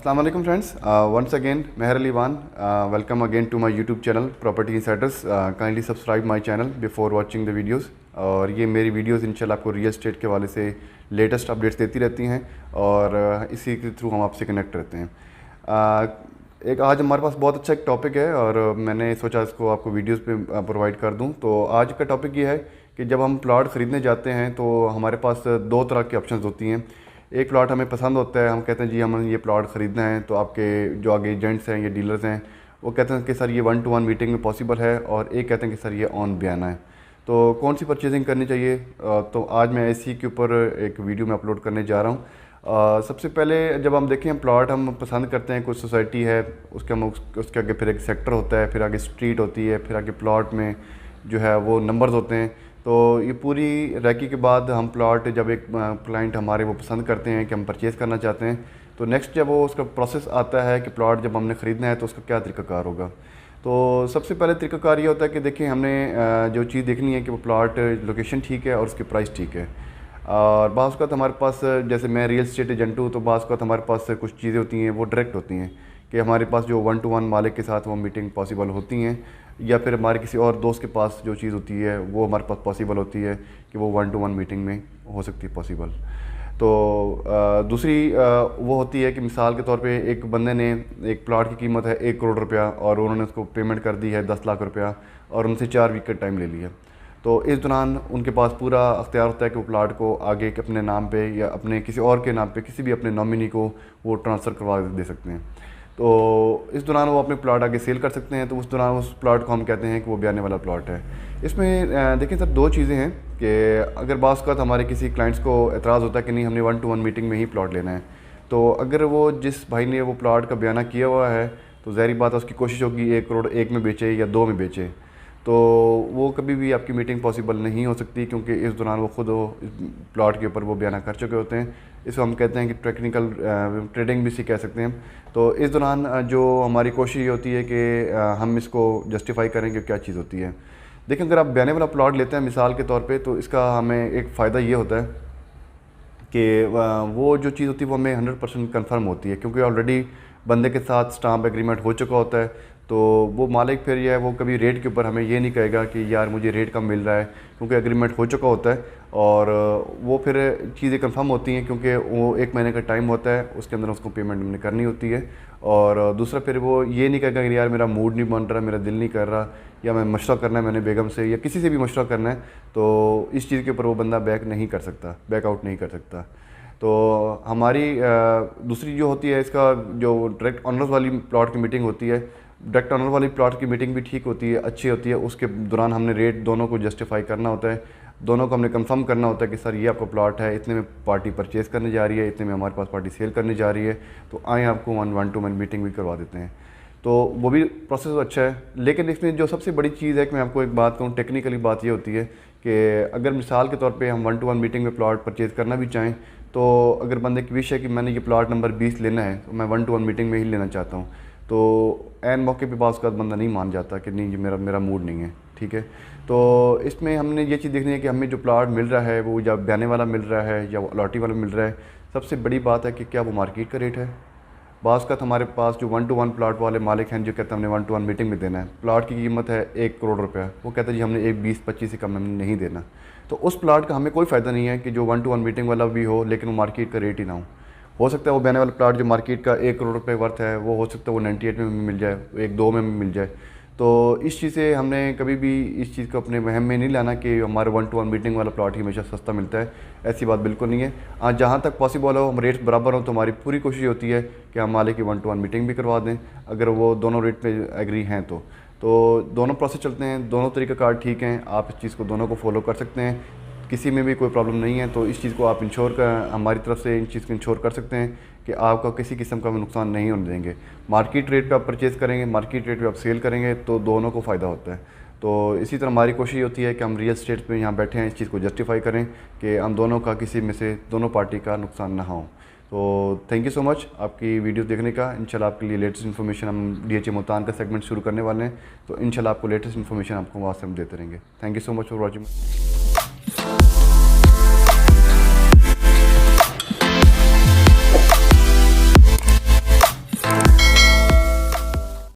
अस्सलाम वालेकुम friends, once again Meher Ali Wan, welcome again to my YouTube channel Property Insiders. Kindly subscribe my channel before watching the videos. और ये मेरी videos इंशाल्लाह आपको real estate के वाले से लेटेस्ट अपडेट्स देती रहती हैं और इसी के थ्रू हम आपसे कनेक्ट रहते हैं। एक आज हमारे पास बहुत अच्छा एक टॉपिक है और मैंने सोचा इसको आपको वीडियोस पे प्रोवाइड कर दूं। तो आज का टॉपिक ये है कि जब हम प्लॉट ख़रीदने जाते हैं तो हमारे पास दो तरह की ऑप्शंस होती हैं। एक प्लॉट हमें पसंद होता है, हम कहते हैं जी हमें ये प्लॉट ख़रीदना है, तो आपके जो आगे एजेंट्स हैं या डीलर्स हैं वो कहते हैं कि सर ये 1-to-1 मीटिंग में पॉसिबल है, और एक कहते हैं कि सर ये ऑन भी आना है। तो कौन सी परचेजिंग करनी चाहिए, तो आज मैं इसी के ऊपर एक वीडियो में अपलोड करने जा रहा हूँ। सबसे पहले जब हम देखें प्लॉट हम पसंद करते हैं, कुछ सोसाइटी है उसके आगे फिर एक सेक्टर होता है, फिर आगे स्ट्रीट होती है, फिर आगे प्लॉट में जो है वो नंबर्स होते हैं। तो ये पूरी रैकी के बाद हम प्लॉट जब एक क्लाइंट हमारे वो पसंद करते हैं कि हम परचेज़ करना चाहते हैं, तो नेक्स्ट जब वो उसका प्रोसेस आता है कि प्लॉट जब हमने ख़रीदना है तो उसका क्या तरीक़ाकार होगा। तो सबसे पहले तरीक़ाकार ये होता है कि देखिए हमने जो चीज़ देखनी है कि वो प्लॉट लोकेशन ठीक है और उसकी प्राइस ठीक है। और बाज़ औक़ात हमारे पास, जैसे मैं रियल एस्टेट एजेंट हूँ, तो बाज़ औक़ात हमारे पास कुछ चीज़ें होती हैं वो डायरेक्ट होती हैं कि हमारे पास जो 1-to-1 मालिक के साथ वो मीटिंग पॉसिबल होती हैं, या फिर हमारे किसी और दोस्त के पास जो चीज़ होती है वो हमारे पास पॉसिबल होती है कि वो 1-to-1 मीटिंग में हो सकती है पॉसिबल। तो दूसरी वो होती है कि मिसाल के तौर पे एक बंदे ने एक प्लॉट की कीमत है 1 करोड़ रुपया और उन्होंने उसको पेमेंट कर दी है 10 लाख रुपया और उनसे 4 वीक का टाइम ले लिया। तो इस दौरान उनके पास पूरा अख्तियार होता है कि वो प्लॉट को आगे के अपने नाम पे या अपने किसी और के नाम पे किसी भी अपने नॉमिनी को वो ट्रांसफ़र करवा दे सकते हैं। तो इस दौरान वो अपने प्लॉट आगे सेल कर सकते हैं। तो उस दौरान उस प्लॉट को हम कहते हैं कि वो ब्याने वाला प्लॉट है। इसमें देखिए सर, दो चीज़ें हैं कि अगर बाज़ औक़ात हमारे किसी क्लाइंट्स को एतराज़ होता है कि नहीं हमने 1-to-1 मीटिंग में ही प्लॉट लेना है, तो अगर वो जिस भाई ने वो प्लॉट का बयाना किया हुआ है तो ज़ाहिर बात है उसकी कोशिश होगी 1 करोड़ 1 में बेचे या 2 में बेचे, तो वो कभी भी आपकी मीटिंग पॉसिबल नहीं हो सकती, क्योंकि इस दौरान वो ख़ुद प्लॉट के ऊपर वो बयाना कर चुके होते हैं। इसको हम कहते हैं कि टेक्निकल ट्रेडिंग भी इसे कह सकते हैं। तो इस दौरान जो हमारी कोशिश ये होती है कि हम इसको जस्टिफाई करें कि क्या चीज़ होती है। देखिए अगर आप बयाने वाला प्लॉट लेते हैं मिसाल के तौर पे, तो इसका हमें एक फ़ायदा ये होता है कि वो जो चीज़ होती है वो हमें 100% कन्फर्म होती है, क्योंकि ऑलरेडी बंदे के साथ स्टाम्प एग्रीमेंट हो चुका होता है। तो वो मालिक फिर ये है वो कभी रेट के ऊपर हमें ये नहीं कहेगा कि यार मुझे रेट कम मिल रहा है, क्योंकि एग्रीमेंट हो चुका होता है और वो फिर चीज़ें कंफर्म होती हैं, क्योंकि वो 1 महीने का टाइम होता है, उसके अंदर उसको पेमेंट हमने करनी होती है। और दूसरा फिर वो ये नहीं कहेगा कि यार मेरा मूड नहीं बन रहा, मेरा दिल नहीं कर रहा, या मैं मशवरा करना है मैंने बेगम से या किसी से भी मशवरा करना है, तो इस चीज़ के ऊपर वो बंदा बैक आउट नहीं कर सकता। तो हमारी दूसरी जो होती है इसका जो डायरेक्ट ऑनर्स वाली प्लॉट की मीटिंग होती है, डायरेक्ट ऑनर वाली प्लॉट की मीटिंग भी ठीक होती है, अच्छी होती है। उसके दौरान हमने रेट दोनों को जस्टिफाई करना होता है, दोनों को हमने कंफर्म करना होता है कि सर ये आपका प्लॉट है, इतने में पार्टी परचेज़ करने जा रही है, इतने में हमारे पास पार्टी सेल करने जा रही है, तो आए आपको 1-to-1 मीटिंग भी करवा देते हैं। तो वो भी प्रोसेस अच्छा है। लेकिन इसमें जो सबसे बड़ी चीज़ है कि मैं आपको एक बात कहूँ, टेक्निकली बात ये होती है कि अगर मिसाल के तौर पे हम 1-to-1 मीटिंग में प्लॉट परचेज़ करना भी चाहें, तो अगर बंदे की विश है कि मैंने ये प्लॉट नंबर 20 लेना है, तो मैं 1-to-1 मीटिंग में ही लेना चाहता हूँ, तो एन मौके पे बाज़ औक़ात बंदा नहीं मान जाता कि नहीं ये मेरा मूड नहीं है, ठीक है। तो इसमें हमने ये चीज़ देखनी है कि हमें जो प्लॉट मिल रहा है वो या बयाने वाला मिल रहा है या अलॉटी वाला मिल रहा है। सबसे बड़ी बात है कि क्या वो मार्केट का रेट है। बाज़ औक़ात हमारे पास जो 1-to-1 प्लॉट वाले मालिक हैं जो कहते हैं हमने 1-to-1 मीटिंग में देना है, प्लॉट की कीमत है 1 करोड़ रुपया, वो कहते हैं जी हमने 20-25 से कम हमने नहीं देना। तो उस प्लॉट का हमें कोई फ़ायदा नहीं है कि जो 1-to-1 मीटिंग वाला भी हो लेकिन वो मार्केट का रेट ही ना हो सकता है वो बयाने वाला प्लॉट जो मार्केट का 1 करोड़ रुपए वर्थ है वो हो सकता है वो 98 में मिल जाए, 1-2 में मिल जाए। तो इस चीज़ से हमने कभी भी इस चीज़ को अपने वहम में नहीं लाना कि हमारे 1-to-1 मीटिंग वाला प्लॉट ही हमेशा सस्ता मिलता है, ऐसी बात बिल्कुल नहीं है। आज जहाँ तक पॉसिबल हो हम रेट्स बराबर हों, तो हमारी पूरी कोशिश होती है कि हम मालिक की 1-to-1 मीटिंग भी करवा दें, अगर वो दोनों रेट पे एग्री हैं तो दोनों प्रोसेस चलते हैं, दोनों तरीक़ाकार ठीक हैं, आप इस चीज़ को दोनों को फॉलो कर सकते हैं, किसी में भी कोई प्रॉब्लम नहीं है। तो इस चीज़ को आप हमारी तरफ से इन चीज़ को इंश्योर कर सकते हैं कि आपका किसी किस्म का भी नुकसान नहीं होने देंगे। मार्केट रेट पे आप परचेज़ करेंगे, मार्केट रेट पे आप सेल करेंगे, तो दोनों को फ़ायदा होता है। तो इसी तरह हमारी कोशिश होती है कि हम रियल एस्टेट पे यहाँ बैठे हैं, इस चीज़ को जस्टिफाई करें कि हम दोनों का किसी में से दोनों पार्टी का नुकसान ना हो। तो थैंक यू सो मच आपकी वीडियो देखने का। इंशाल्लाह आपके लिए लेटेस्ट इन्फॉर्मेशन हम DHA मुल्तान का सेगमेंट शुरू करने वाले हैं, तो इंशाल्लाह आपको लेटेस्ट इन्फॉर्मेशन आपको वहाँ से हम देते रहेंगे। Thank you so much for watching.